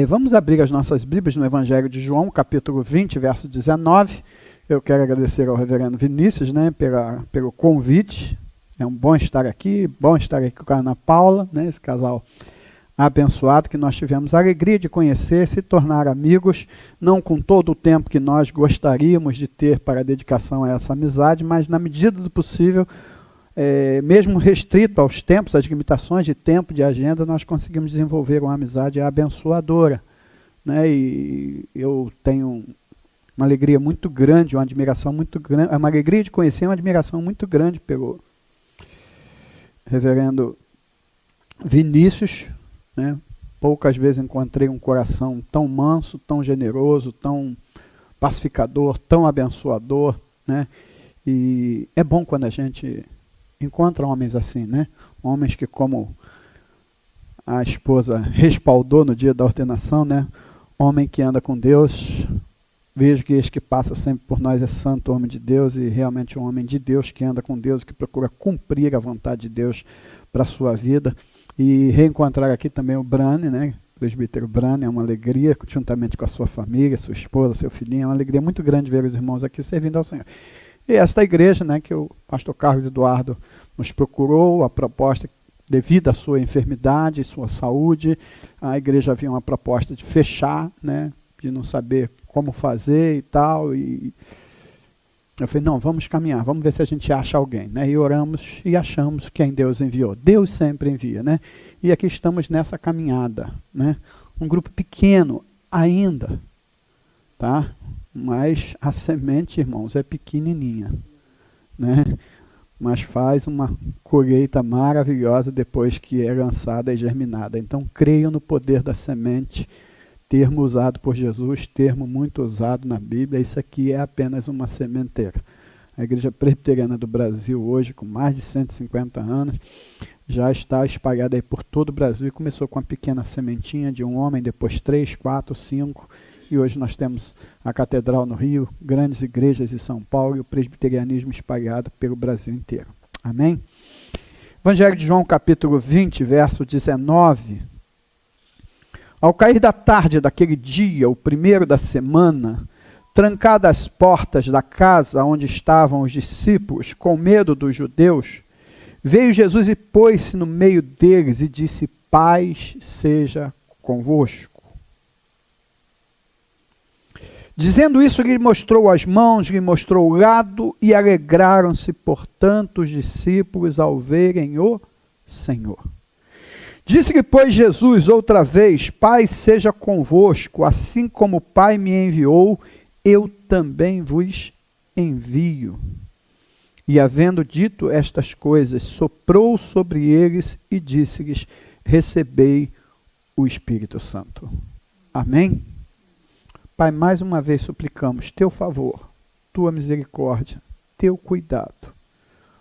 Vamos abrir as nossas Bíblias no Evangelho de João, capítulo 20, verso 19. Eu quero agradecer ao reverendo Vinícius, né, pelo convite. É bom estar aqui com a Ana Paula, né, esse casal abençoado que nós tivemos a alegria de conhecer, se tornar amigos, não com todo o tempo que nós gostaríamos de ter para a dedicação a essa amizade, mas na medida do possível, mesmo restrito aos tempos, às limitações de tempo, de agenda, nós conseguimos desenvolver uma amizade abençoadora, né? E eu tenho uma alegria muito grande, uma admiração muito grande, uma alegria de conhecer, uma admiração muito grande pelo reverendo Vinícius, né? Poucas vezes encontrei um coração tão manso, tão generoso, tão pacificador, tão abençoador, né? E é bom quando a gente encontra homens assim, né? Homens que, como a esposa respaldou no dia da ordenação, né? Homem que anda com Deus. Vejo que este que passa sempre por nós é santo, homem de Deus, e realmente um homem de Deus que anda com Deus, que procura cumprir a vontade de Deus para a sua vida. E reencontrar aqui também o Brane, né? O presbítero Brane, é uma alegria, juntamente com a sua família, sua esposa, seu filhinho, é uma alegria muito grande ver os irmãos aqui servindo ao Senhor. E esta igreja, né, que o pastor Carlos Eduardo nos procurou, a proposta, devido à sua enfermidade, sua saúde, a igreja havia uma proposta de fechar, né, de não saber como fazer e tal, e eu falei, não, vamos caminhar, vamos ver se a gente acha alguém, né, e oramos e achamos quem Deus enviou. Deus sempre envia, né, e aqui estamos nessa caminhada, né, um grupo pequeno ainda, tá? Mas a semente, irmãos, é pequenininha, né? Mas faz uma colheita maravilhosa depois que é lançada e germinada. Então, creio no poder da semente, termo usado por Jesus, termo muito usado na Bíblia. Isso aqui é apenas uma sementeira. A Igreja Presbiteriana do Brasil hoje, com mais de 150 anos, já está espalhada aí por todo o Brasil e começou com uma pequena sementinha de um homem, depois 3, 4, 5... E hoje nós temos a Catedral no Rio, grandes igrejas em São Paulo e o presbiterianismo espalhado pelo Brasil inteiro. Amém? Evangelho de João, capítulo 20, verso 19. Ao cair da tarde daquele dia, o primeiro da semana, trancadas as portas da casa onde estavam os discípulos, com medo dos judeus, veio Jesus e pôs-se no meio deles e disse: paz seja convosco. Dizendo isso, lhe mostrou as mãos, lhe mostrou o lado, e alegraram-se, portanto, os discípulos ao verem o Senhor. Disse-lhe, pois, Jesus outra vez: paz seja convosco, assim como o Pai me enviou, eu também vos envio. E havendo dito estas coisas, soprou sobre eles e disse-lhes: recebei o Espírito Santo. Amém? Pai, mais uma vez suplicamos teu favor, tua misericórdia, teu cuidado.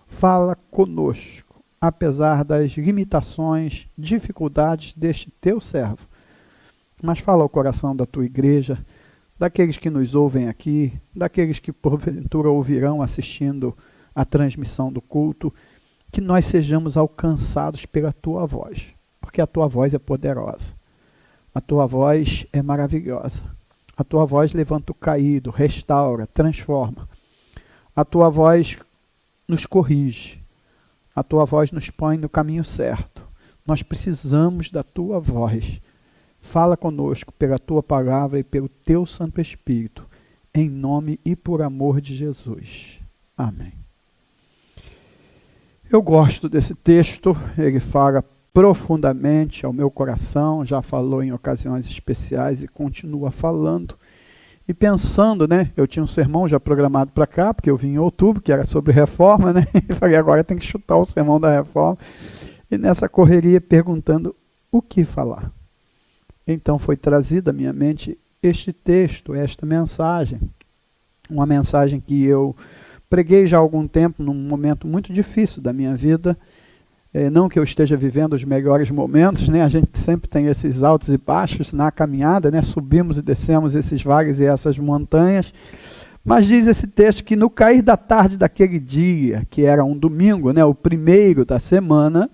Fala conosco, apesar das limitações, dificuldades deste teu servo. Mas fala ao coração da tua igreja, daqueles que nos ouvem aqui, daqueles que porventura ouvirão assistindo a transmissão do culto, que nós sejamos alcançados pela tua voz, porque a tua voz é poderosa, a tua voz é maravilhosa. A tua voz levanta o caído, restaura, transforma. A tua voz nos corrige. A tua voz nos põe no caminho certo. Nós precisamos da tua voz. Fala conosco pela tua palavra e pelo teu Santo Espírito, em nome e por amor de Jesus. Amém. Eu gosto desse texto, ele fala profundamente ao meu coração, já falou em ocasiões especiais e continua falando. E pensando, né, eu tinha um sermão já programado para cá, porque eu vim em outubro, que era sobre reforma, né, e falei, agora tem que chutar o sermão da reforma, e nessa correria perguntando o que falar. Então foi trazido à minha mente este texto, esta mensagem, uma mensagem que eu preguei já há algum tempo, num momento muito difícil da minha vida. Não que eu esteja vivendo os melhores momentos, né? A gente sempre tem esses altos e baixos na caminhada, né? Subimos e descemos esses vales e essas montanhas, mas diz esse texto que no cair da tarde daquele dia, que era um domingo, né? O primeiro da semana,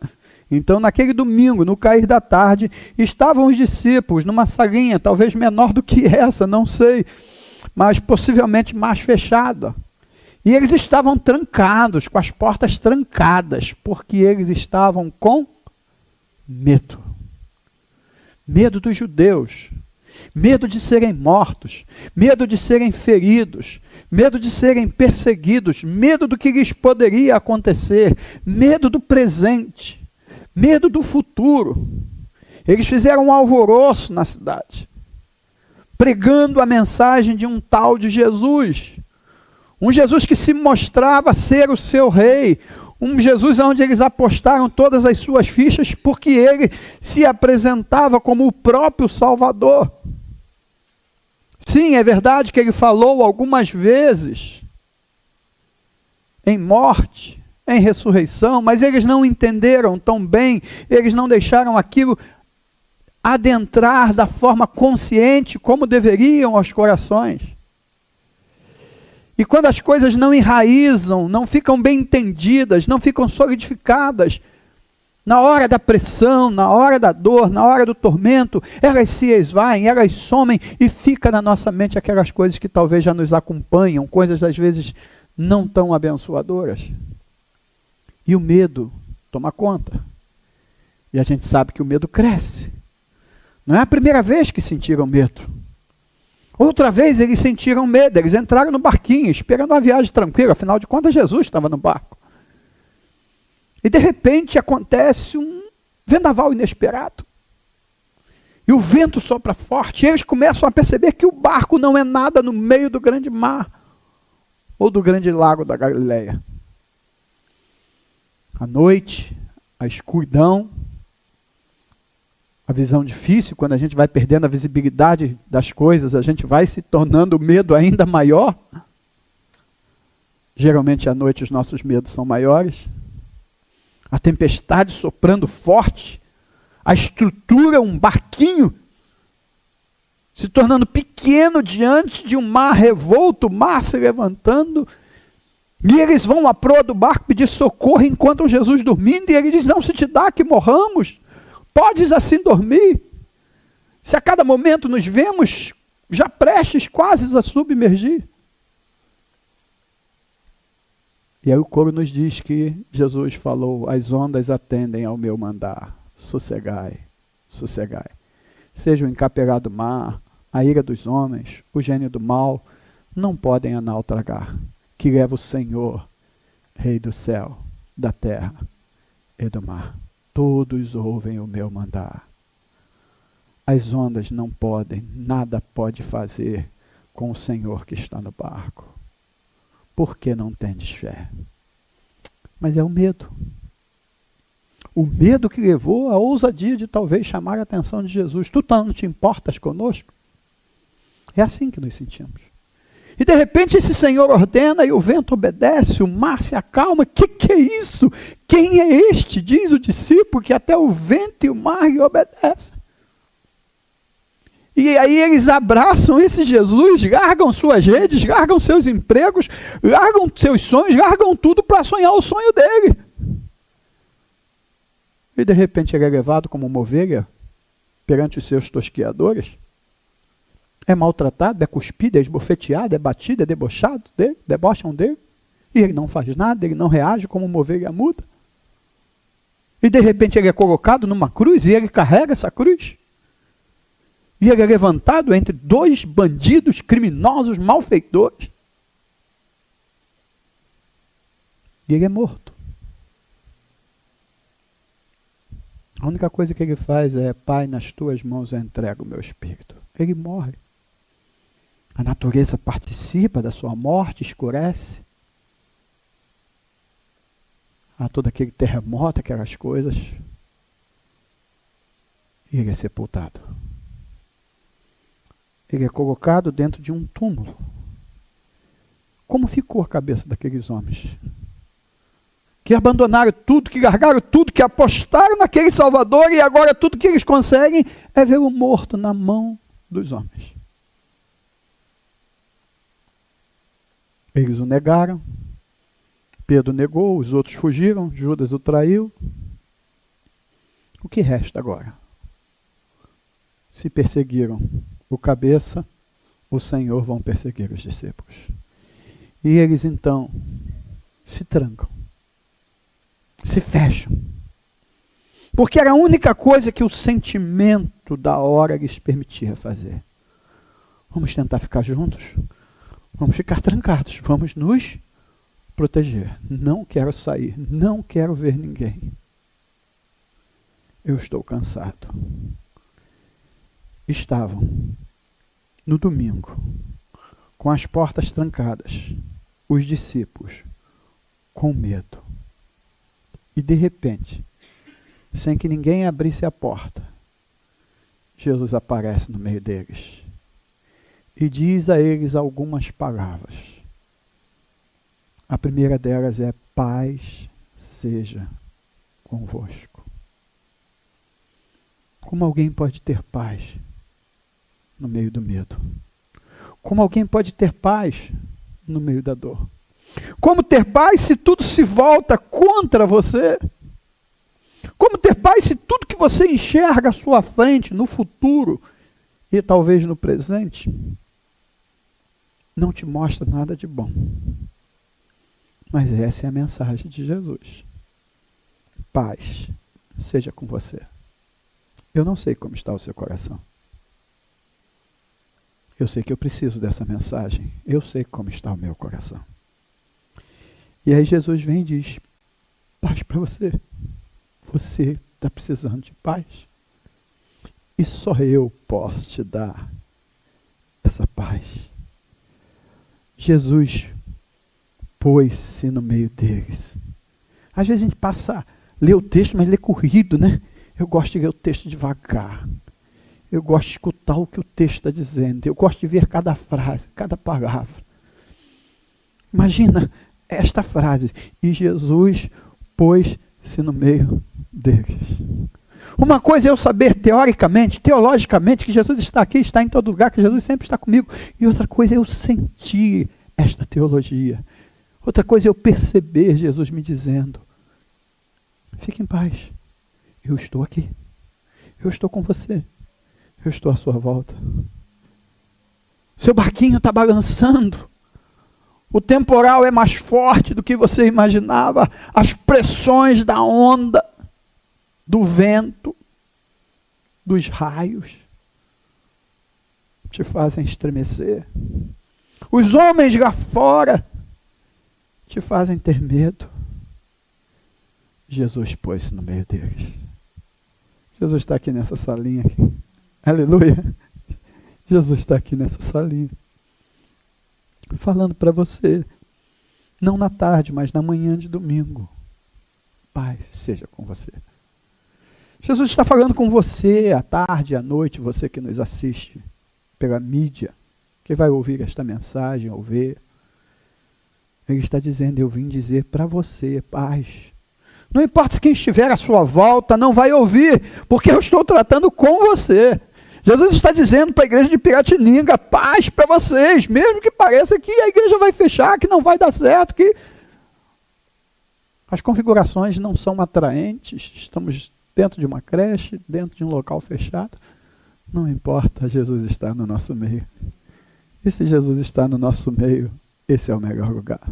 Então, naquele domingo, no cair da tarde, estavam os discípulos numa salinha, talvez menor do que essa, não sei, mas possivelmente mais fechada. E eles estavam trancados, com as portas trancadas, porque eles estavam com medo. Medo dos judeus, medo de serem mortos, medo de serem feridos, medo de serem perseguidos, medo do que lhes poderia acontecer, medo do presente, medo do futuro. Eles fizeram um alvoroço na cidade, pregando a mensagem de um tal de Jesus. Um Jesus que se mostrava ser o seu rei. Um Jesus onde eles apostaram todas as suas fichas, porque ele se apresentava como o próprio Salvador. Sim, é verdade que ele falou algumas vezes em morte, em ressurreição, mas eles não entenderam tão bem, eles não deixaram aquilo adentrar da forma consciente como deveriam aos corações. E quando as coisas não enraizam, não ficam bem entendidas, não ficam solidificadas, na hora da pressão, na hora da dor, na hora do tormento, elas se esvaem, elas somem e fica na nossa mente aquelas coisas que talvez já nos acompanham, coisas às vezes não tão abençoadoras. E o medo toma conta. E a gente sabe que o medo cresce. Não é a primeira vez que sentiram medo. Outra vez eles sentiram medo, eles entraram no barquinho, esperando uma viagem tranquila, afinal de contas Jesus estava no barco. E de repente acontece um vendaval inesperado. E o vento sopra forte, e eles começam a perceber que o barco não é nada no meio do grande mar, ou do grande lago da Galileia. A noite, a escuridão, a visão difícil, quando a gente vai perdendo a visibilidade das coisas, a gente vai se tornando o medo ainda maior. Geralmente à noite os nossos medos são maiores. A tempestade soprando forte, a estrutura, um barquinho, se tornando pequeno diante de um mar revolto, o mar se levantando, e eles vão à proa do barco pedir socorro enquanto Jesus dormindo, e ele diz, não se te dá que morramos, podes assim dormir, se a cada momento nos vemos já prestes quase a submergir. E aí o coro nos diz que Jesus falou, as ondas atendem ao meu mandar, sossegai, sossegai. Seja o encapeirado do mar, a ira dos homens, o gênio do mal, não podem a naufragar, que leva o Senhor, Rei do céu, da terra e do mar. Todos ouvem o meu mandar. As ondas não podem, nada pode fazer com o Senhor que está no barco. Por que não tendes fé? Mas é o medo. O medo que levou à ousadia de talvez chamar a atenção de Jesus. Tu não te importas conosco? É assim que nos sentimos. E de repente esse Senhor ordena e o vento obedece, o mar se acalma. Que é isso? Quem é este? Diz o discípulo que até o vento e o mar lhe obedecem. E aí eles abraçam esse Jesus, largam suas redes, largam seus empregos, largam seus sonhos, largam tudo para sonhar o sonho dele. E de repente ele é levado como uma ovelha perante os seus tosqueadores. É maltratado, é cuspido, é esbofeteado, é batido, é debochado dele, debocham dele. E ele não faz nada, ele não reage como uma ovelha muda. E de repente ele é colocado numa cruz e ele carrega essa cruz. E ele é levantado entre dois bandidos, criminosos, malfeitores. E ele é morto. A única coisa que ele faz é, Pai, nas tuas mãos eu entrego o meu espírito. Ele morre. A natureza participa da sua morte, escurece. Há todo aquele terremoto, aquelas coisas. E ele é sepultado. Ele é colocado dentro de um túmulo. Como ficou a cabeça daqueles homens? Que abandonaram tudo, que largaram tudo, que apostaram naquele Salvador e agora tudo que eles conseguem é ver o morto na mão dos homens. Eles o negaram, Pedro negou, os outros fugiram, Judas o traiu. O que resta agora? Se perseguiram o cabeça, o Senhor vão perseguir os discípulos. E eles então se trancam, se fecham. Porque era a única coisa que o sentimento da hora lhes permitia fazer. Vamos tentar ficar juntos? Vamos ficar trancados, vamos nos proteger. Não quero sair, não quero ver ninguém. Eu estou cansado. Estavam no domingo, com as portas trancadas, os discípulos com medo. E de repente, sem que ninguém abrisse a porta, Jesus aparece no meio deles e diz a eles algumas palavras. A primeira delas é: paz seja convosco. Como alguém pode ter paz no meio do medo? Como alguém pode ter paz no meio da dor? Como ter paz se tudo se volta contra você? Como ter paz se tudo que você enxerga à sua frente, no futuro e talvez no presente, não te mostra nada de bom? Mas essa é a mensagem de Jesus. Paz seja com você. Eu não sei como está o seu coração. Eu sei que eu preciso dessa mensagem. Eu sei como está o meu coração. E aí Jesus vem e diz: paz para você. Você está precisando de paz. E só eu posso te dar essa paz. Jesus pôs-se no meio deles. Às vezes a gente passa a ler o texto, mas lê corrido, né? Eu gosto de ler o texto devagar. Eu gosto de escutar o que o texto está dizendo. Eu gosto de ver cada frase, cada palavra. Imagina esta frase: e Jesus pôs-se no meio deles. Uma coisa é eu saber teoricamente, teologicamente, que Jesus está aqui, está em todo lugar, que Jesus sempre está comigo. E outra coisa é eu sentir esta teologia. Outra coisa é eu perceber Jesus me dizendo: fique em paz. Eu estou aqui. Eu estou com você. Eu estou à sua volta. Seu barquinho está balançando. O temporal é mais forte do que você imaginava. As pressões da onda, do vento, dos raios, te fazem estremecer. Os homens lá fora te fazem ter medo. Jesus pôs-se no meio deles. Jesus está aqui nessa salinha. Aqui. Aleluia. Jesus está aqui nessa salinha. Falando para você. Não na tarde, mas na manhã de domingo. Paz seja com você. Jesus está falando com você à tarde, à noite, você que nos assiste pela mídia, que vai ouvir esta mensagem ou ver. Ele está dizendo: eu vim dizer para você, paz. Não importa se quem estiver à sua volta não vai ouvir, porque eu estou tratando com você. Jesus está dizendo para a igreja de Piratininga: paz para vocês, mesmo que pareça que a igreja vai fechar, que não vai dar certo, que as configurações não são atraentes, estamos dentro de uma creche, dentro de um local fechado. Não importa, Jesus está no nosso meio. E se Jesus está no nosso meio, esse é o melhor lugar.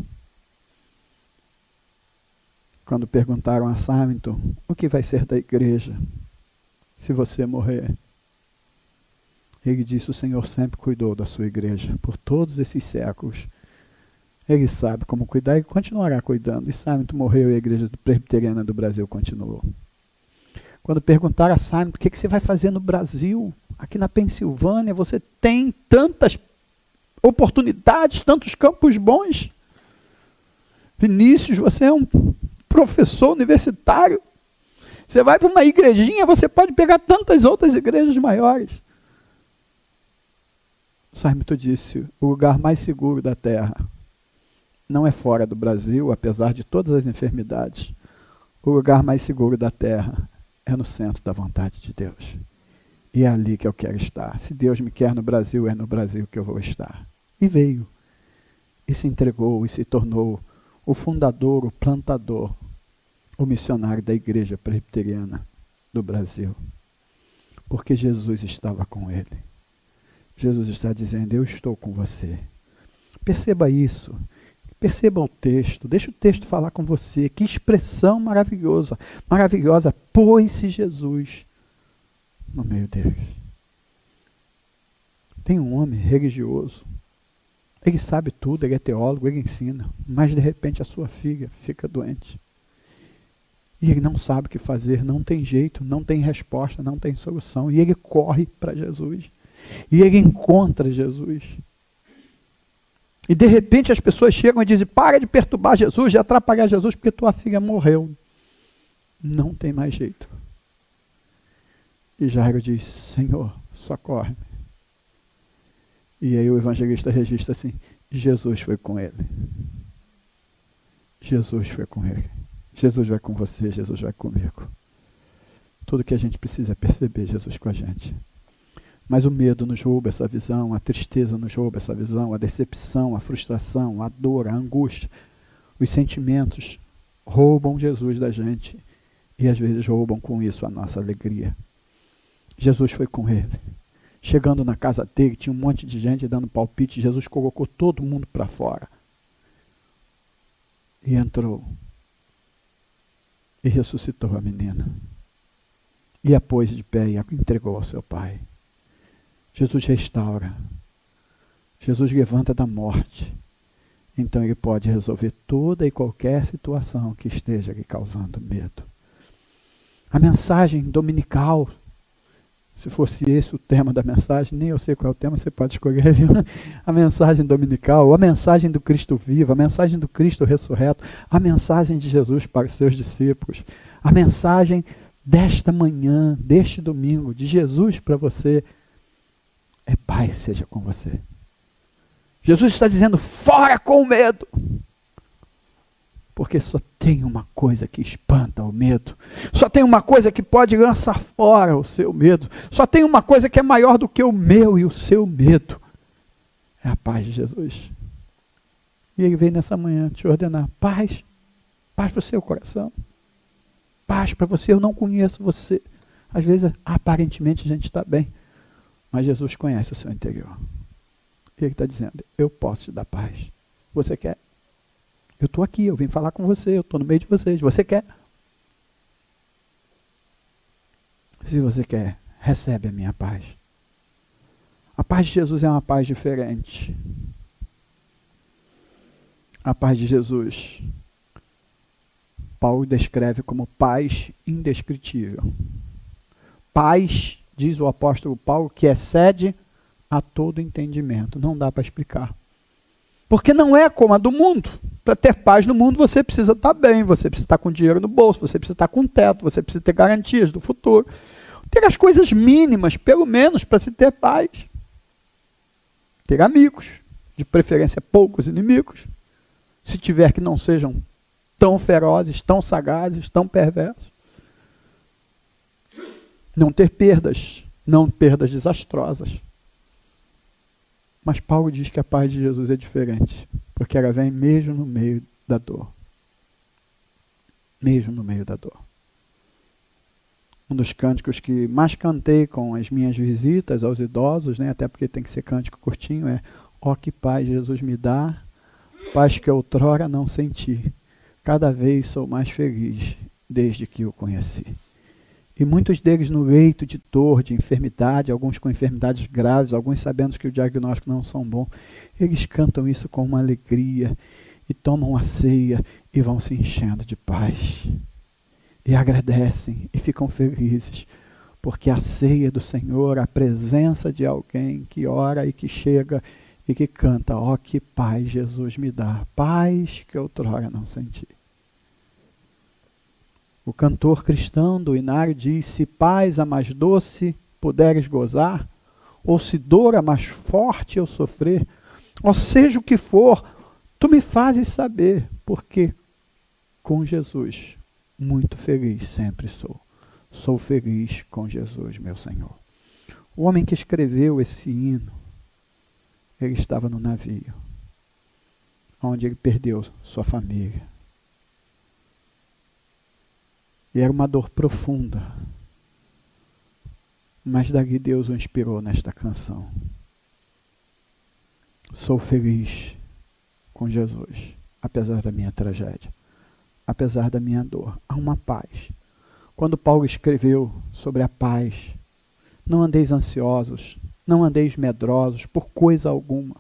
Quando perguntaram a Hamilton: o que vai ser da igreja se você morrer? Ele disse: o Senhor sempre cuidou da sua igreja por todos esses séculos. Ele sabe como cuidar e continuará cuidando. E Hamilton morreu e a igreja presbiteriana do Brasil continuou. Quando perguntaram a Hamilton: o que você vai fazer no Brasil? Aqui na Pensilvânia você tem tantas oportunidades, tantos campos bons. Vinícius, você é um professor universitário. Você vai para uma igrejinha, você pode pegar tantas outras igrejas maiores. Hamilton disse: o lugar mais seguro da terra não é fora do Brasil, apesar de todas as enfermidades. O lugar mais seguro da terra é no centro da vontade de Deus. E é ali que eu quero estar. Se Deus me quer no Brasil, é no Brasil que eu vou estar. E veio. E se entregou e se tornou o fundador, o plantador, o missionário da igreja presbiteriana do Brasil. Porque Jesus estava com ele. Jesus está dizendo, eu estou com você. Perceba isso. Perceba o texto. Deixa o texto falar com você. Que expressão maravilhosa. Maravilhosa. Pôs-se Jesus no meio deles. Tem um homem religioso. Ele sabe tudo, ele é teólogo, ele ensina. Mas de repente a sua filha fica doente. E ele não sabe o que fazer, não tem jeito, não tem resposta, não tem solução. E ele corre para Jesus. E ele encontra Jesus. E de repente as pessoas chegam e dizem, para de perturbar Jesus, de atrapalhar Jesus, porque tua filha morreu. Não tem mais jeito. E Jairo diz, Senhor, socorre-me. E aí o evangelista registra assim, Jesus foi com ele. Jesus foi com ele. Jesus vai com você, Jesus vai comigo. Tudo que a gente precisa é perceber Jesus com a gente. Mas o medo nos rouba essa visão, a tristeza nos rouba essa visão, a decepção, a frustração, a dor, a angústia. Os sentimentos roubam Jesus da gente e às vezes roubam com isso a nossa alegria. Jesus foi com ele. Chegando na casa dele, tinha um monte de gente dando palpite, Jesus colocou todo mundo para fora. E entrou. E ressuscitou a menina. E a pôs de pé e a entregou ao seu pai. Jesus restaura. Jesus levanta da morte. Então ele pode resolver toda e qualquer situação que esteja lhe causando medo. A mensagem dominical, se fosse esse o tema da mensagem, nem eu sei qual é o tema, você pode escolher, viu? A mensagem dominical, a mensagem do Cristo vivo, a mensagem do Cristo ressurreto, a mensagem de Jesus para os seus discípulos, a mensagem desta manhã, deste domingo, de Jesus para você, é paz seja com você. Jesus está dizendo, fora com o medo. Porque só tem uma coisa que espanta o medo. Só tem uma coisa que pode lançar fora o seu medo. Só tem uma coisa que é maior do que o meu e o seu medo. É a paz de Jesus. E ele veio nessa manhã te ordenar paz. Paz para o seu coração. Paz para você. Eu não conheço você. Às vezes, aparentemente, a gente está bem. Mas Jesus conhece o seu interior. E ele está dizendo, eu posso te dar paz. Você quer? Eu estou aqui, eu vim falar com você, eu estou no meio de vocês. Você quer? Se você quer, recebe a minha paz. A paz de Jesus é uma paz diferente. A paz de Jesus, Paulo descreve como paz indescritível. Paz, diz o apóstolo Paulo, que excede a todo entendimento. Não dá para explicar. Porque não é como a do mundo. Para ter paz no mundo, você precisa estar bem, você precisa estar com dinheiro no bolso, você precisa estar com teto, você precisa ter garantias do futuro. Ter as coisas mínimas, pelo menos, para se ter paz. Ter amigos, de preferência poucos inimigos, se tiver que não sejam tão ferozes, tão sagazes, tão perversos. Não ter perdas, não perdas desastrosas. Mas Paulo diz que a paz de Jesus é diferente, porque ela vem mesmo no meio da dor. Mesmo no meio da dor. Um dos cânticos que mais cantei com as minhas visitas aos idosos, né, até porque tem que ser cântico curtinho, é ó que paz Jesus me dá, paz que outrora não senti. Cada vez sou mais feliz desde que o conheci. E muitos deles no leito de dor, de enfermidade, alguns com enfermidades graves, alguns sabendo que o diagnóstico não são bom, eles cantam isso com uma alegria e tomam a ceia e vão se enchendo de paz. E agradecem e ficam felizes, porque a ceia do Senhor, a presença de alguém que ora e que chega e que canta, ó que paz Jesus me dá, paz que outrora não senti. O cantor cristão do Inário diz, se paz a mais doce puderes gozar, ou se dor a mais forte eu sofrer, ou seja o que for, tu me fazes saber, porque com Jesus muito feliz sempre sou. Sou feliz com Jesus, meu Senhor. O homem que escreveu esse hino, ele estava no navio, onde ele perdeu sua família. E era uma dor profunda. Mas dali Deus o inspirou nesta canção. Sou feliz com Jesus, apesar da minha tragédia, apesar da minha dor. Há uma paz. Quando Paulo escreveu sobre a paz, não andeis ansiosos, não andeis medrosos por coisa alguma.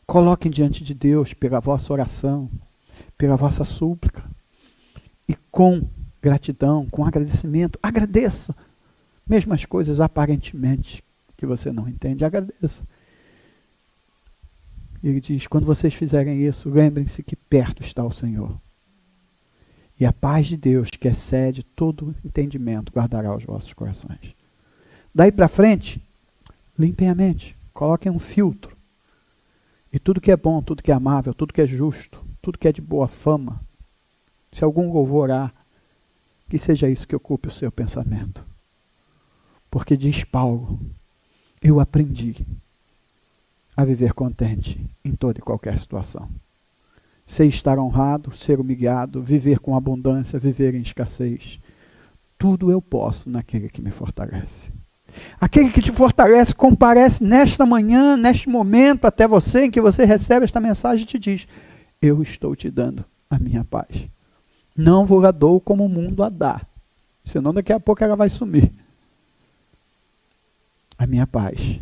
Coloquem diante de Deus pela vossa oração, pela vossa súplica, e com gratidão, com agradecimento, agradeça. Mesmo as coisas aparentemente que você não entende, agradeça. Ele diz, quando vocês fizerem isso, lembrem-se que perto está o Senhor. E a paz de Deus, que excede todo entendimento, guardará os vossos corações. Daí para frente, limpem a mente, coloquem um filtro. E tudo que é bom, tudo que é amável, tudo que é justo, tudo que é de boa fama, se algum louvor há, que seja isso que ocupe o seu pensamento. Porque diz Paulo, eu aprendi a viver contente em toda e qualquer situação. Sei estar honrado, ser humilhado, viver com abundância, viver em escassez. Tudo eu posso naquele que me fortalece. Aquele que te fortalece comparece nesta manhã, neste momento, até você, em que você recebe esta mensagem e te diz, eu estou te dando a minha paz. Não vou lá dou como o mundo a dá, senão daqui a pouco ela vai sumir. A minha paz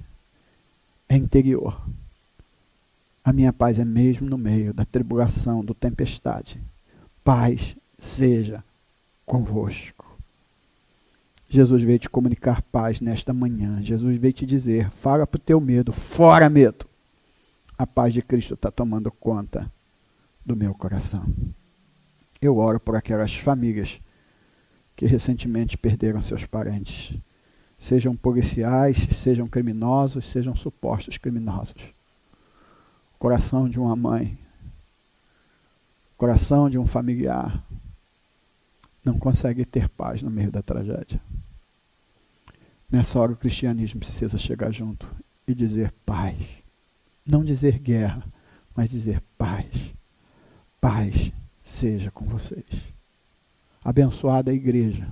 é interior. A minha paz é mesmo no meio da tribulação, do tempestade. Paz seja convosco. Jesus veio te comunicar paz nesta manhã. Jesus veio te dizer, fala para o teu medo, fora medo. A paz de Cristo está tomando conta do meu coração. Eu oro por aquelas famílias que recentemente perderam seus parentes. Sejam policiais, sejam criminosos, sejam supostos criminosos. O coração de uma mãe, o coração de um familiar, não consegue ter paz no meio da tragédia. Nessa hora o cristianismo precisa chegar junto e dizer paz. Não dizer guerra, mas dizer paz. Paz seja com vocês. Abençoada a igreja.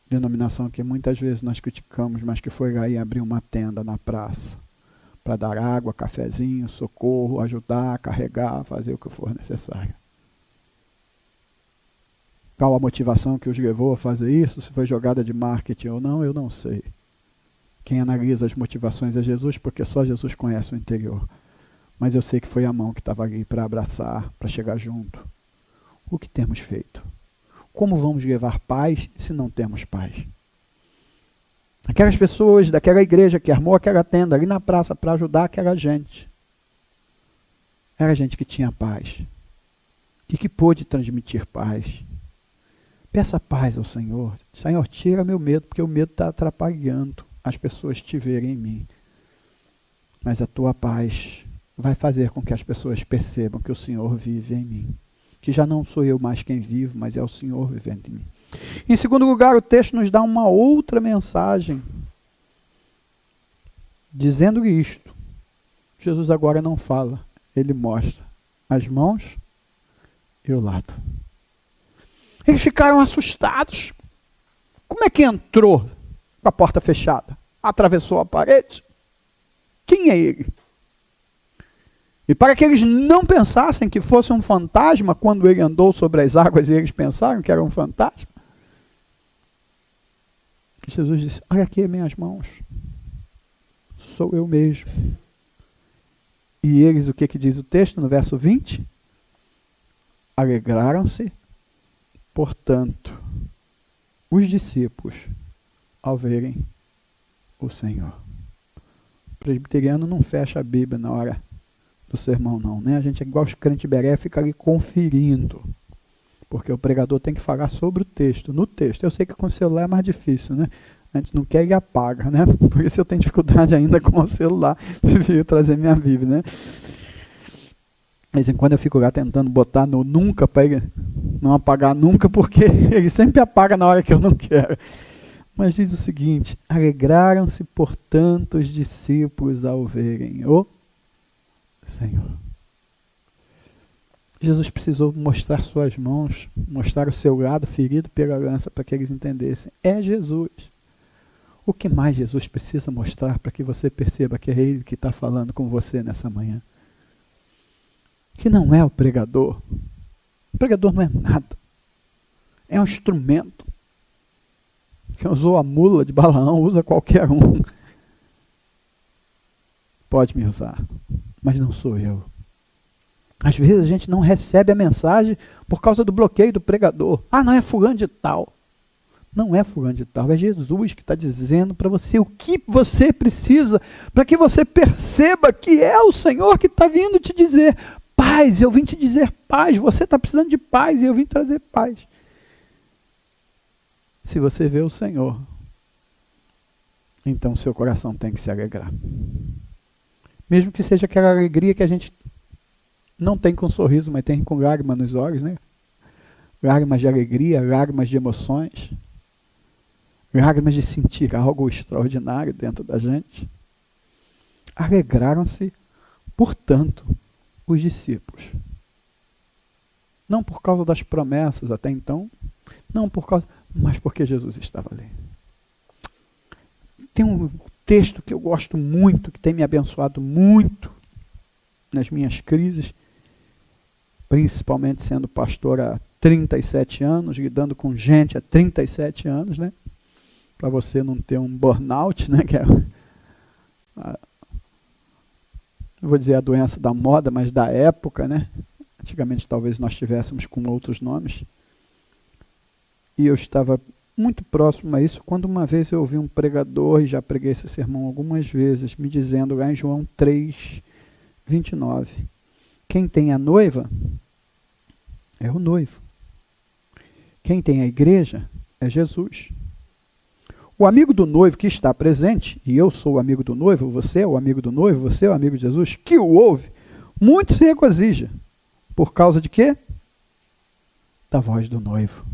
Denominação que muitas vezes nós criticamos, mas que foi lá e abriu uma tenda na praça para dar água, cafezinho, socorro, ajudar, carregar, fazer o que for necessário. Qual a motivação que os levou a fazer isso? Se foi jogada de marketing ou não, eu não sei. Quem analisa as motivações é Jesus, porque só Jesus conhece o interior. Mas eu sei que foi a mão que estava ali para abraçar, para chegar junto. O que temos feito? Como vamos levar paz se não temos paz? Aquelas pessoas daquela igreja que armou aquela tenda ali na praça para ajudar aquela gente. Era gente que tinha paz. E que pôde transmitir paz. Peça paz ao Senhor. Senhor, tira meu medo, porque o medo está atrapalhando as pessoas te verem em mim. Mas a tua paz vai fazer com que as pessoas percebam que o Senhor vive em mim. Que já não sou eu mais quem vivo, mas é o Senhor vivendo em mim. Em segundo lugar, o texto nos dá uma outra mensagem. Dizendo isto, Jesus agora não fala, ele mostra as mãos e o lado. Eles ficaram assustados. Como é que entrou com a porta fechada? Atravessou a parede? Quem é ele? E para que eles não pensassem que fosse um fantasma, quando ele andou sobre as águas e eles pensaram que era um fantasma, Jesus disse, olha aqui minhas mãos, sou eu mesmo. E eles, o que diz o texto no verso 20? Alegraram-se, portanto, os discípulos, ao verem o Senhor. O presbiteriano não fecha a Bíblia na hora do sermão, não, né? A gente é igual os crentes beré, fica ali conferindo. Porque o pregador tem que falar sobre o texto, no texto. Eu sei que com o celular é mais difícil, né? A gente não quer e apaga, né? Por isso eu tenho dificuldade ainda com o celular. Prefiro trazer minha Bíblia, né? De vez em quando eu fico lá tentando botar no nunca para ele não apagar nunca, porque ele sempre apaga na hora que eu não quero. Mas diz o seguinte, alegraram-se, portanto, os discípulos ao verem o Senhor. Jesus precisou mostrar suas mãos, mostrar o seu lado ferido pela lança para que eles entendessem. É Jesus. O que mais Jesus precisa mostrar para que você perceba que é Ele que está falando com você nessa manhã? Que não é o pregador. O pregador não é nada. É um instrumento. Quem usou a mula de Balaão, usa qualquer um. Pode me usar, mas não sou eu. Às vezes a gente não recebe a mensagem por causa do bloqueio do pregador. Ah, não é fulano de tal. Não é fulano de tal, é Jesus que está dizendo para você o que você precisa, para que você perceba que é o Senhor que está vindo te dizer paz. Eu vim te dizer paz, você está precisando de paz e eu vim trazer paz. Se você vê o Senhor, então seu coração tem que se alegrar. Mesmo que seja aquela alegria que a gente não tem com sorriso, mas tem com lágrimas nos olhos, né? Lágrimas de alegria, lágrimas de emoções. Lágrimas de sentir algo extraordinário dentro da gente. Alegraram-se, portanto, os discípulos. Não por causa das promessas até então, não por causa, mas porque Jesus estava ali. Tem um texto que eu gosto muito, que tem me abençoado muito nas minhas crises, principalmente sendo pastor há 37 anos, lidando com gente há 37 anos, né? Para você não ter um burnout, né? Que é não vou dizer a doença da moda, mas da época, né? Antigamente talvez nós tivéssemos com outros nomes. E eu estava muito próximo a isso, quando uma vez eu ouvi um pregador, e já preguei esse sermão algumas vezes, me dizendo lá em João 3, 29, quem tem a noiva é o noivo. Quem tem a igreja é Jesus. O amigo do noivo que está presente, e eu sou o amigo do noivo, você é o amigo do noivo, você é o amigo de Jesus, que o ouve, muito se regozija. Por causa de quê? Da voz do noivo.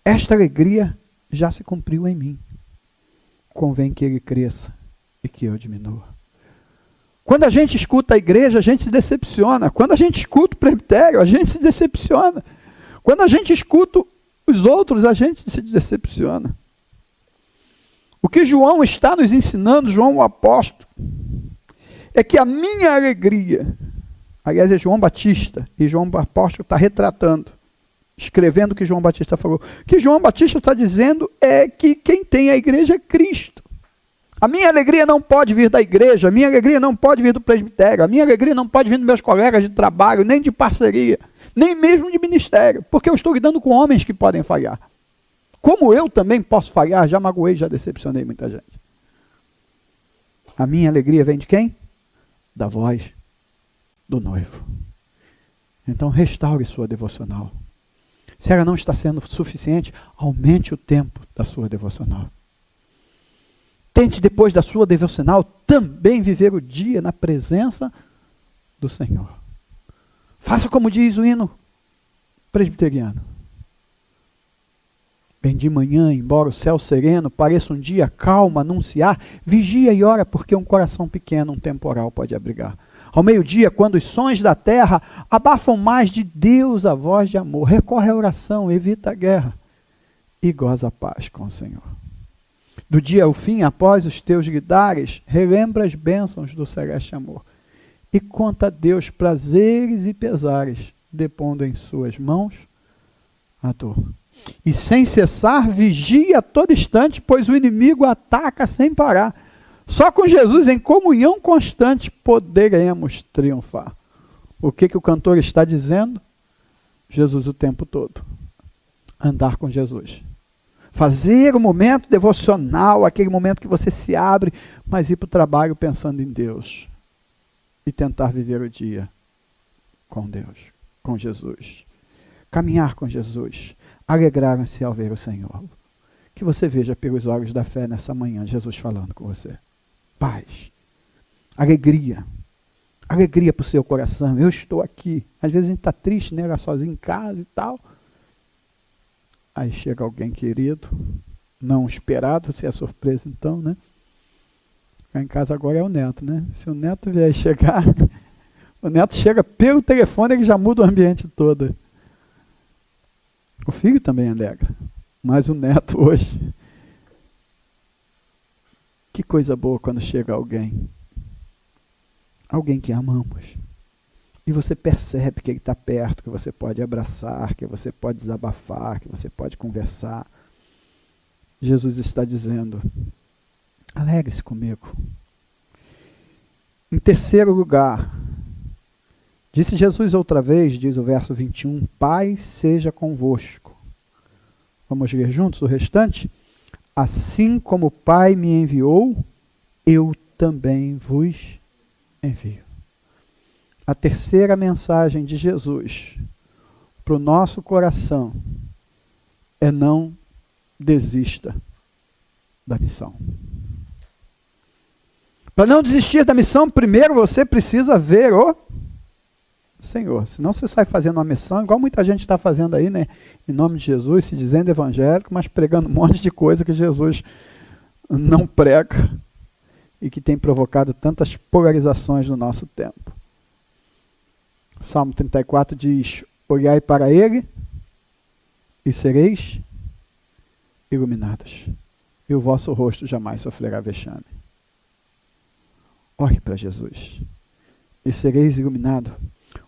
Esta alegria já se cumpriu em mim. Convém que ele cresça e que eu diminua. Quando a gente escuta a igreja, a gente se decepciona. Quando a gente escuta o presbitério, a gente se decepciona. Quando a gente escuta os outros, a gente se decepciona. O que João está nos ensinando, João o apóstolo, é que a minha alegria, aliás é João Batista, e João o apóstolo está retratando, escrevendo o que João Batista falou. O que João Batista está dizendo é que quem tem a igreja é Cristo. A minha alegria não pode vir da igreja, a minha alegria não pode vir do presbitério, a minha alegria não pode vir dos meus colegas de trabalho, nem de parceria, nem mesmo de ministério, porque eu estou lidando com homens que podem falhar. Como eu também posso falhar, já magoei, já decepcionei muita gente. A minha alegria vem de quem? Da voz do noivo. Então restaure sua devocional. Se ela não está sendo suficiente, aumente o tempo da sua devocional. Tente, depois da sua devocional, também viver o dia na presença do Senhor. Faça como diz o hino presbiteriano. Bem de manhã, embora o céu sereno pareça um dia calmo anunciar, vigia e ora, porque um coração pequeno, um temporal pode abrigar. Ao meio-dia, quando os sons da terra abafam mais de Deus a voz de amor, recorre à oração, evita a guerra e goza a paz com o Senhor. Do dia ao fim, após os teus gritares, relembra as bênçãos do celeste amor e conta a Deus prazeres e pesares, depondo em suas mãos a dor. E sem cessar, vigia a todo instante, pois o inimigo ataca sem parar. Só com Jesus em comunhão constante poderemos triunfar. O que o cantor está dizendo? Jesus o tempo todo. Andar com Jesus. Fazer o momento devocional, aquele momento que você se abre, mas ir para o trabalho pensando em Deus. E tentar viver o dia com Deus, com Jesus. Caminhar com Jesus. Alegraram-se ao ver o Senhor. Que você veja pelos olhos da fé nessa manhã, Jesus falando com você. Paz. Alegria. Alegria para o seu coração. Eu estou aqui. Às vezes a gente está triste, né? Era sozinho em casa e tal. Aí chega alguém querido, não esperado, se é surpresa então, né? Ficar em casa agora é o neto, né? Se o neto vier chegar, o neto chega pelo telefone, ele já muda o ambiente todo. O filho também alegra, mas o neto hoje Que coisa boa quando chega alguém que amamos, e você percebe que ele está perto, que você pode abraçar, que você pode desabafar, que você pode conversar. Jesus está dizendo, alegre-se comigo. Em terceiro lugar, disse Jesus outra vez, diz o verso 21, Pai seja convosco. Vamos ler juntos o restante? Assim como o Pai me enviou, eu também vos envio. A terceira mensagem de Jesus para o nosso coração é não desista da missão. Para não desistir da missão, primeiro você precisa ver o Senhor. Senão você sai fazendo uma missão, igual muita gente está fazendo aí, né? Em nome de Jesus, se dizendo evangélico, mas pregando um monte de coisa que Jesus não prega e que tem provocado tantas polarizações no nosso tempo. Salmo 34 diz, olhai para ele e sereis iluminados, e o vosso rosto jamais sofrerá vexame. Olhe para Jesus e sereis iluminados.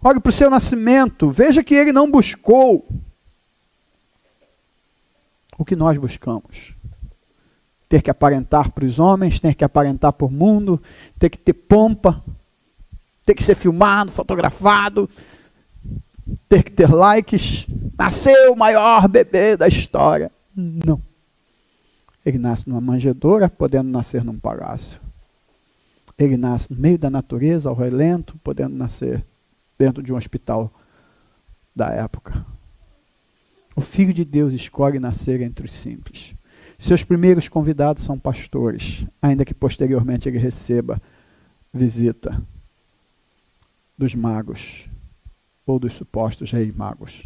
Olhe para o seu nascimento, veja que ele não buscou o que nós buscamos. Ter que aparentar para os homens, ter que aparentar para o mundo, ter que ter pompa, ter que ser filmado, fotografado, ter que ter likes. Nasceu o maior bebê da história. Não. Ele nasce numa manjedoura, podendo nascer num palácio. Ele nasce no meio da natureza, ao relento, podendo nascer dentro de um hospital da época. O Filho de Deus escolhe nascer entre os simples. Seus primeiros convidados são pastores, ainda que posteriormente ele receba visita dos magos, ou dos supostos reis magos.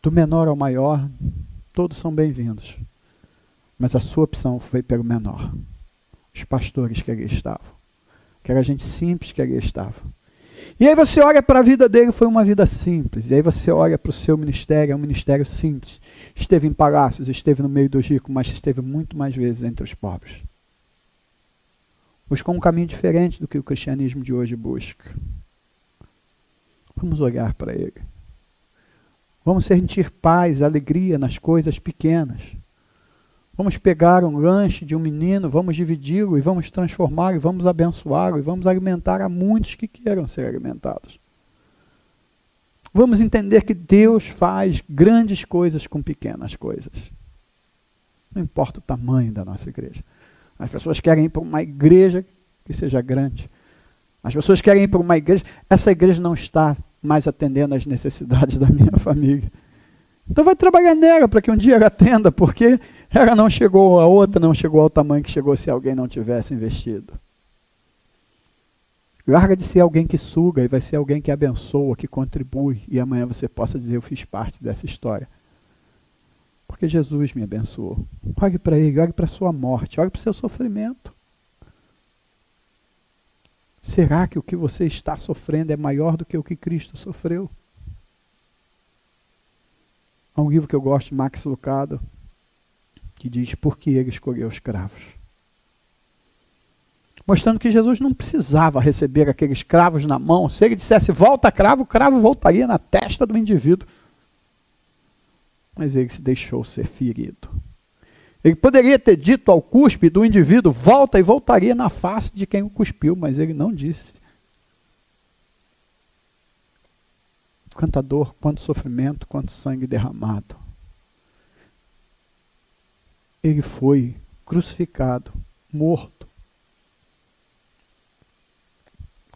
Do menor ao maior, todos são bem-vindos. Mas a sua opção foi pelo menor. Os pastores que ali estavam. Que era gente simples que ali estava. E aí você olha para a vida dele, foi uma vida simples. E aí você olha para o seu ministério, é um ministério simples. Esteve em palácios, esteve no meio dos ricos, mas esteve muito mais vezes entre os pobres. Buscou um caminho diferente do que o cristianismo de hoje busca. Vamos olhar para ele. Vamos sentir paz, alegria nas coisas pequenas. Vamos pegar um lanche de um menino, vamos dividi-lo e vamos transformá-lo, e vamos abençoá-lo, e vamos alimentar a muitos que queiram ser alimentados. Vamos entender que Deus faz grandes coisas com pequenas coisas. Não importa o tamanho da nossa igreja. As pessoas querem ir para uma igreja que seja grande. As pessoas querem ir para uma igreja, essa igreja não está mais atendendo às necessidades da minha família. Então vai trabalhar nela para que um dia ela atenda, porque ela não chegou, a outra não chegou ao tamanho que chegou se alguém não tivesse investido. Larga de ser alguém que suga e vai ser alguém que abençoa, que contribui, e amanhã você possa dizer, eu fiz parte dessa história. Porque Jesus me abençoou. Olhe para ele, olhe para a sua morte, olhe para o seu sofrimento. Será que o que você está sofrendo é maior do que o que Cristo sofreu? Há um livro que eu gosto, de Max Lucado, que diz por que ele escolheu os cravos. Mostrando que Jesus não precisava receber aqueles cravos na mão. Se ele dissesse volta cravo, o cravo voltaria na testa do indivíduo. Mas ele se deixou ser ferido. Ele poderia ter dito ao cuspe do indivíduo, volta, e voltaria na face de quem o cuspiu, mas ele não disse. Quanta dor, quanto sofrimento, quanto sangue derramado. Ele foi crucificado, morto,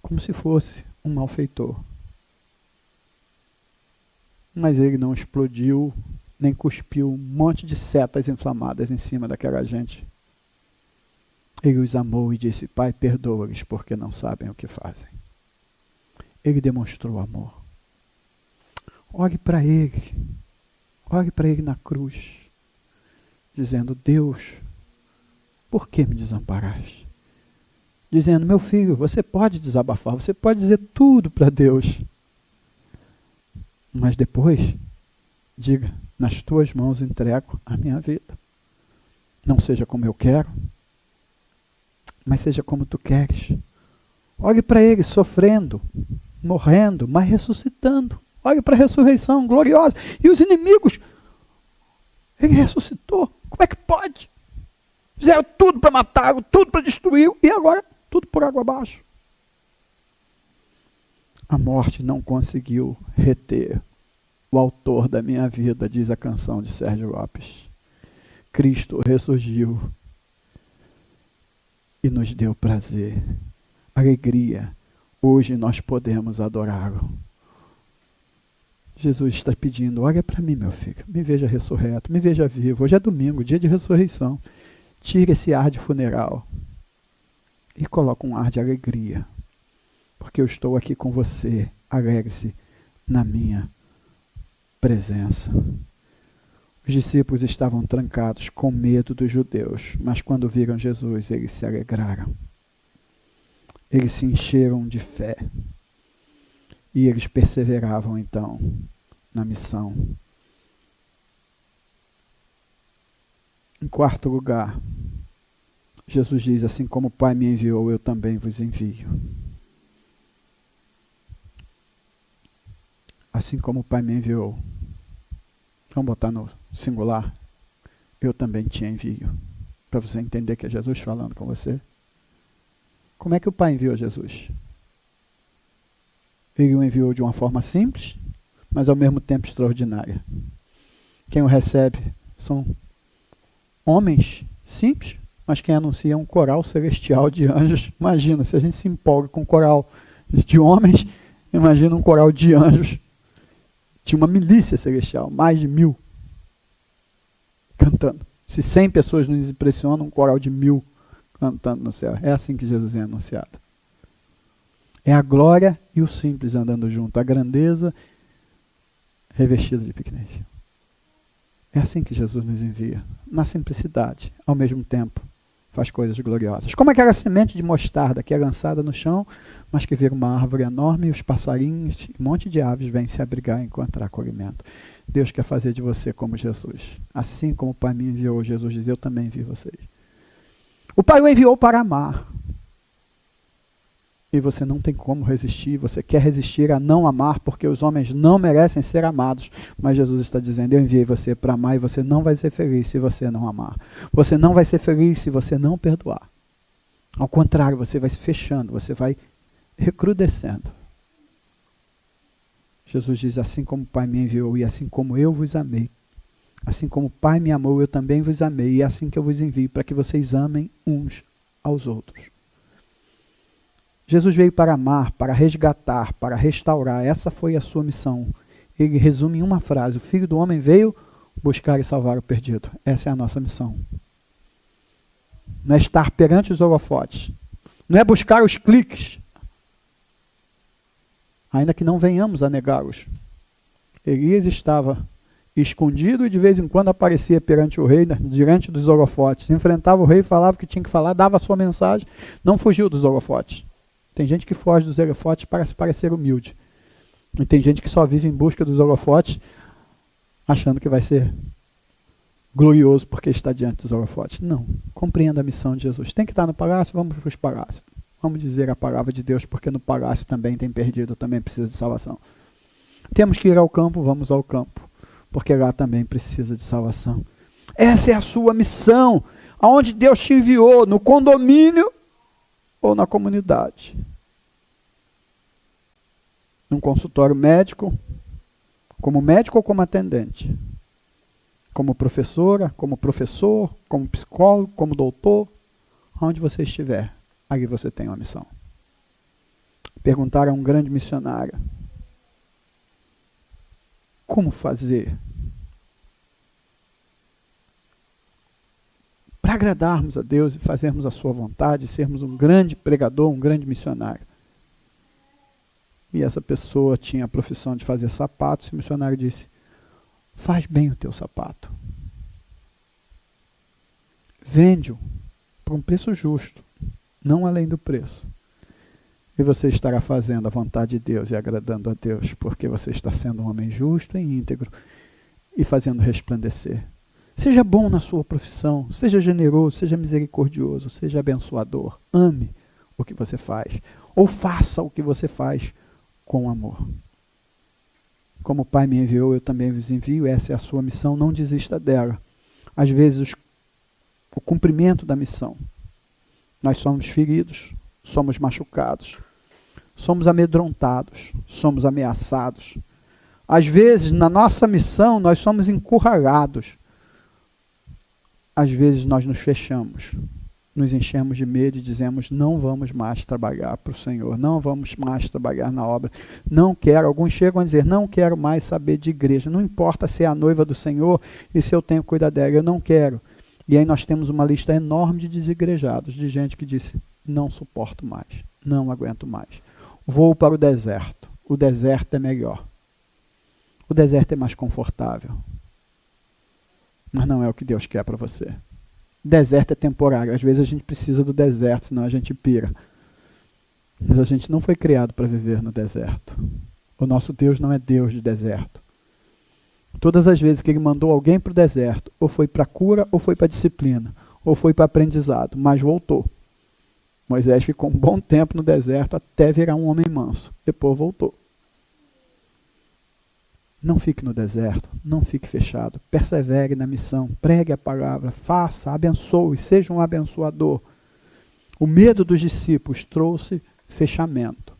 como se fosse um malfeitor. Mas ele não explodiu, nem cuspiu um monte de setas inflamadas em cima daquela gente. Ele os amou e disse, Pai, perdoa-lhes porque não sabem o que fazem. Ele demonstrou amor. Olhe para ele na cruz, dizendo, Deus, por que me desamparaste? Dizendo, meu filho, você pode desabafar, você pode dizer tudo para Deus. Mas depois, diga, nas tuas mãos entrego a minha vida. Não seja como eu quero, mas seja como tu queres. Olhe para ele sofrendo, morrendo, mas ressuscitando. Olhe para a ressurreição gloriosa. E os inimigos, ele ressuscitou. Como é que pode? Fizeram tudo para matá-lo, tudo para destruí-lo, e agora tudo por água abaixo. A morte não conseguiu reter o autor da minha vida, diz a canção de Sérgio Lopes. Cristo ressurgiu e nos deu prazer, alegria. Hoje nós podemos adorá-lo. Jesus está pedindo, olha para mim, meu filho, me veja ressurreto, me veja vivo. Hoje é domingo, dia de ressurreição. Tire esse ar de funeral e coloque um ar de alegria, porque eu estou aqui com você. Alegre-se na minha presença. Os discípulos estavam trancados com medo dos judeus, mas quando viram Jesus, eles se alegraram. Eles se encheram de fé. E eles perseveravam, então, na missão. Em quarto lugar, Jesus diz, assim como o Pai me enviou, eu também vos envio. Assim como o Pai me enviou. Vamos botar no singular. Eu também te envio. Para você entender que é Jesus falando com você. Como é que o Pai enviou Jesus? Ele o enviou de uma forma simples, mas ao mesmo tempo extraordinária. Quem o recebe são homens simples, mas quem anuncia é um coral celestial de anjos. Imagina, se a gente se empolga com um coral de homens, imagina um coral de anjos. Tinha uma milícia celestial, mais de 1000 cantando. Se 100 pessoas nos impressionam, um coral de 1000 cantando no céu. É assim que Jesus é anunciado. É a glória e o simples andando junto, a grandeza revestida de pequenez. É assim que Jesus nos envia, na simplicidade, ao mesmo tempo faz coisas gloriosas. Como aquela semente de mostarda que é lançada no chão, mas que vira uma árvore enorme e os passarinhos e um monte de aves vêm se abrigar e encontrar acolhimento. Deus quer fazer de você como Jesus. Assim como o Pai me enviou, Jesus diz, eu também envio vocês. O Pai o enviou para amar. E você não tem como resistir, você quer resistir a não amar, porque os homens não merecem ser amados. Mas Jesus está dizendo, eu enviei você para amar e você não vai ser feliz se você não amar. Você não vai ser feliz se você não perdoar. Ao contrário, você vai se fechando, você vai recrudescendo. Jesus diz, assim como o Pai me enviou e assim como eu vos amei, assim como o Pai me amou, eu também vos amei, e é assim que eu vos envio, para que vocês amem uns aos outros. Jesus veio para amar, para resgatar, para restaurar. Essa foi a sua missão. Ele resume em uma frase, o Filho do Homem veio buscar e salvar o perdido. Essa é a nossa missão. Não é estar perante os holofotes. Não é buscar os cliques. Ainda que não venhamos a negá-los. Elias estava escondido e de vez em quando aparecia perante o rei, diante dos holofotes. Enfrentava o rei, falava o que tinha que falar, dava a sua mensagem, não fugiu dos holofotes. Tem gente que foge dos holofotes para se parecer humilde. E tem gente que só vive em busca dos holofotes, achando que vai ser glorioso porque está diante dos holofotes. Não. Compreenda a missão de Jesus. Tem que estar no palácio, vamos para os palácios. Vamos dizer a palavra de Deus, porque no palácio também tem perdido, também precisa de salvação. Temos que ir ao campo, vamos ao campo, porque lá também precisa de salvação. Essa é a sua missão, aonde Deus te enviou, no condomínio ou na comunidade. Num consultório médico, como médico ou como atendente. Como professora, como professor, como psicólogo, como doutor. Onde você estiver, ali você tem uma missão. Perguntaram a um grande missionário, como fazer para agradarmos a Deus e fazermos a sua vontade, sermos um grande pregador, um grande missionário. E essa pessoa tinha a profissão de fazer sapatos, e o missionário disse, faz bem o teu sapato. Vende-o por um preço justo, não além do preço. E você estará fazendo a vontade de Deus e agradando a Deus, porque você está sendo um homem justo e íntegro e fazendo resplandecer. Seja bom na sua profissão, seja generoso, seja misericordioso, seja abençoador. Ame o que você faz, ou faça o que você faz com amor. Como o Pai me enviou, eu também vos envio, essa é a sua missão, não desista dela. Às vezes, o cumprimento da missão, nós somos feridos, somos machucados, somos amedrontados, somos ameaçados. Às vezes, na nossa missão, nós somos encurralados. Às vezes, nós nos fechamos, nos enchemos de medo e dizemos, não vamos mais trabalhar para o Senhor, não vamos mais trabalhar na obra, não quero. Alguns chegam a dizer, não quero mais saber de igreja, não importa se é a noiva do Senhor e se eu tenho que cuidar dela, eu não quero. E aí nós temos uma lista enorme de desigrejados, de gente que disse, não suporto mais, não aguento mais. Vou para o deserto é melhor. O deserto é mais confortável. Mas não é o que Deus quer para você. Deserto é temporário. Às vezes a gente precisa do deserto, senão a gente pira. Mas a gente não foi criado para viver no deserto. O nosso Deus não é Deus de deserto. Todas as vezes que ele mandou alguém para o deserto, ou foi para cura, ou foi para disciplina, ou foi para aprendizado, mas voltou. Moisés ficou um bom tempo no deserto até virar um homem manso. Depois voltou. Não fique no deserto, não fique fechado. Persevere na missão, pregue a palavra, faça, abençoe, seja um abençoador. O medo dos discípulos trouxe fechamento.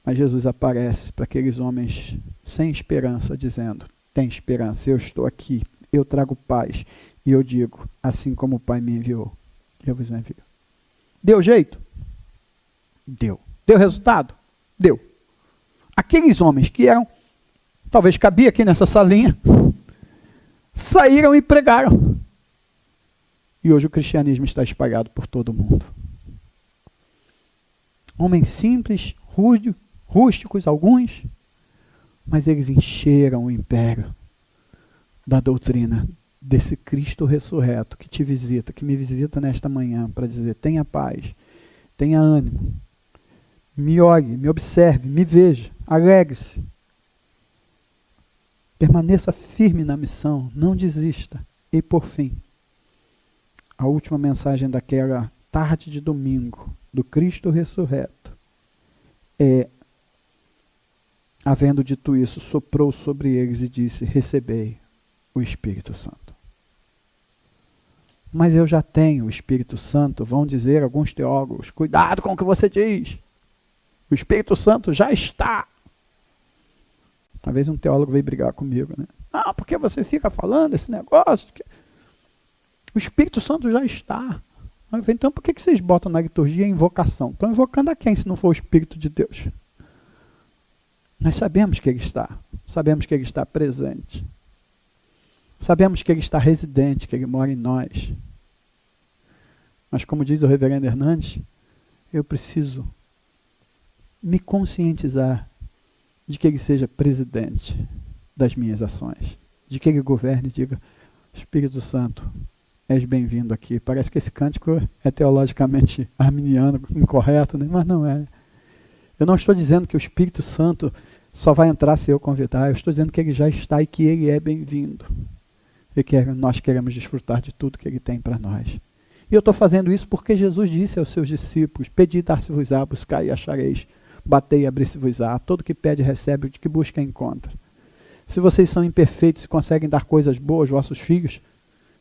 Mas Jesus aparece para aqueles homens sem esperança, dizendo, tem esperança, eu estou aqui, eu trago paz. E eu digo, assim como o Pai me enviou, eu vos envio. Deu jeito? Deu. Deu resultado? Deu. Aqueles homens que eram, talvez cabia aqui nessa salinha, saíram e pregaram. E hoje o cristianismo está espalhado por todo o mundo. Homens simples, rústicos alguns, mas eles encheram o império da doutrina desse Cristo ressurreto que te visita, que me visita nesta manhã para dizer, tenha paz, tenha ânimo, me olhe, me observe, me veja, alegre-se. Permaneça firme na missão, não desista. E por fim, a última mensagem daquela tarde de domingo do Cristo ressurreto é, havendo dito isso, soprou sobre eles e disse, recebei o Espírito Santo. Mas eu já tenho o Espírito Santo, vão dizer alguns teólogos, cuidado com o que você diz. O Espírito Santo já está. Talvez um teólogo veio brigar comigo, né? Ah, porque você fica falando esse negócio? O Espírito Santo já está. Então por que vocês botam na liturgia invocação? Estão invocando a quem se não for o Espírito de Deus? Nós sabemos que Ele está. Sabemos que Ele está presente. Sabemos que Ele está residente, que Ele mora em nós. Mas como diz o reverendo Hernandes, eu preciso me conscientizar de que Ele seja presidente das minhas ações. De que Ele governe e diga, Espírito Santo, és bem-vindo aqui. Parece que esse cântico é teologicamente arminiano, incorreto, né? Mas não é. Eu não estou dizendo que o Espírito Santo só vai entrar se eu convidar. Eu estou dizendo que Ele já está e que Ele é bem-vindo. E que nós queremos desfrutar de tudo que Ele tem para nós. E eu estou fazendo isso porque Jesus disse aos seus discípulos, pedi, dar-se-vos-á, buscai e achareis, batei e abrir-se-vos-á, todo que pede recebe, o que busca encontra. Se vocês são imperfeitos e conseguem dar coisas boas aos vossos filhos,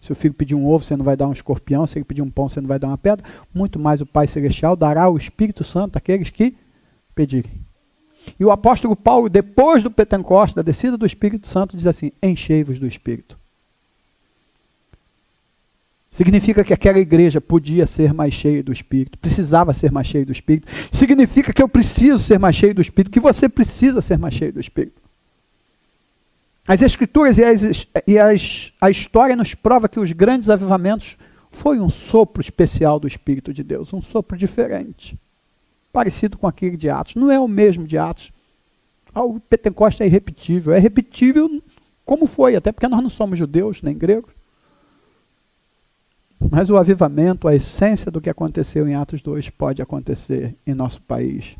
se o filho pedir um ovo, você não vai dar um escorpião, se ele pedir um pão, você não vai dar uma pedra, muito mais o Pai Celestial dará o Espírito Santo àqueles que pedirem. E o apóstolo Paulo, depois do Pentecostes, da descida do Espírito Santo, diz assim, enchei-vos do Espírito. Significa que aquela igreja podia ser mais cheia do Espírito, precisava ser mais cheia do Espírito. Significa que eu preciso ser mais cheio do Espírito, que você precisa ser mais cheio do Espírito. As Escrituras a história nos prova que os grandes avivamentos foi um sopro especial do Espírito de Deus, um sopro diferente, parecido com aquele de Atos. Não é o mesmo de Atos. O Pentecostes é irrepetível como foi, até porque nós não somos judeus nem gregos. Mas o avivamento, a essência do que aconteceu em Atos 2 pode acontecer em nosso país,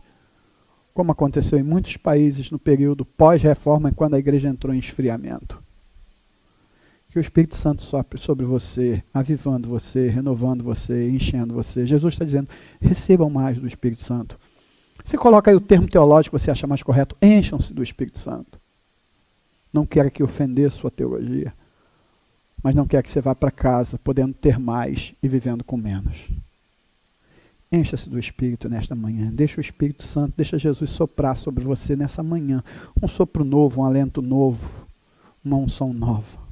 como aconteceu em muitos países no período pós-reforma, quando a igreja entrou em esfriamento. Que o Espírito Santo sopre sobre você, avivando você, renovando você, enchendo você. Jesus está dizendo, recebam mais do Espírito Santo. Você coloca aí o termo teológico que você acha mais correto, encham-se do Espírito Santo. Não quero que ofender sua teologia, mas não quero que você vá para casa podendo ter mais e vivendo com menos. Encha-se do Espírito nesta manhã. Deixa o Espírito Santo, deixa Jesus soprar sobre você nessa manhã. Um sopro novo, um alento novo, uma unção nova.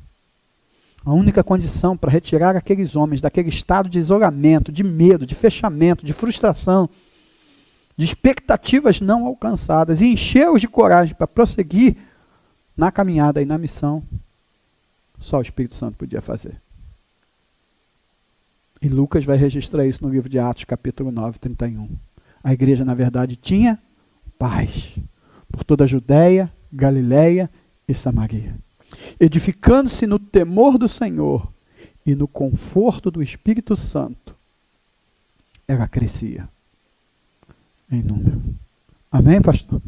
A única condição para retirar aqueles homens daquele estado de isolamento, de medo, de fechamento, de frustração, de expectativas não alcançadas e encher-os de coragem para prosseguir na caminhada e na missão, só o Espírito Santo podia fazer. E Lucas vai registrar isso no livro de Atos, capítulo 9, 31. A igreja, na verdade, tinha paz por toda a Judéia, Galiléia e Samaria, edificando-se no temor do Senhor e no conforto do Espírito Santo, ela crescia em número. Amém, pastor?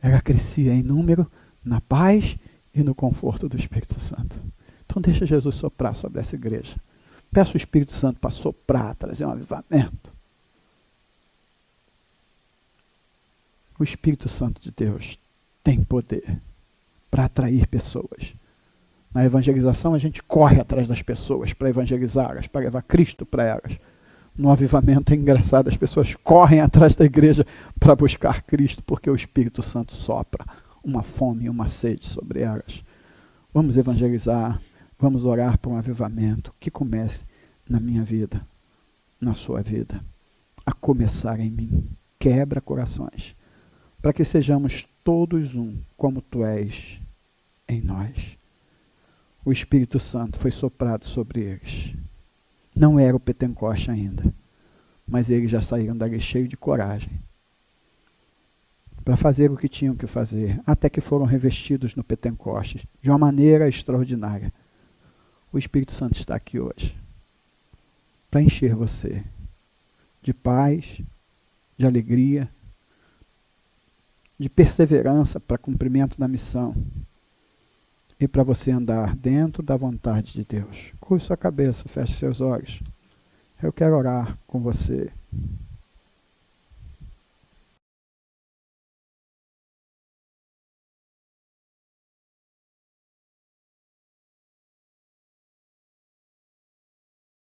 Ela crescia em número, na paz e no conforto do Espírito Santo. Então deixa Jesus soprar sobre essa igreja. Peça o Espírito Santo para soprar, trazer um avivamento. O Espírito Santo de Deus tem poder para atrair pessoas. Na evangelização a gente corre atrás das pessoas para evangelizá-las, para levar Cristo para elas. No avivamento é engraçado, as pessoas correm atrás da igreja para buscar Cristo, porque o Espírito Santo sopra uma fome e uma sede sobre elas. Vamos evangelizar, vamos orar por um avivamento que comece na minha vida, na sua vida, a começar em mim. Quebra corações, para que sejamos todos um, como tu és em nós. O Espírito Santo foi soprado sobre eles. Não era o Pentecoste ainda, mas eles já saíram dali cheios de coragem para fazer o que tinham que fazer, até que foram revestidos no Pentecostes de uma maneira extraordinária. O Espírito Santo está aqui hoje para encher você de paz, de alegria, de perseverança para cumprimento da missão e para você andar dentro da vontade de Deus. Curve sua cabeça, feche seus olhos. Eu quero orar com você.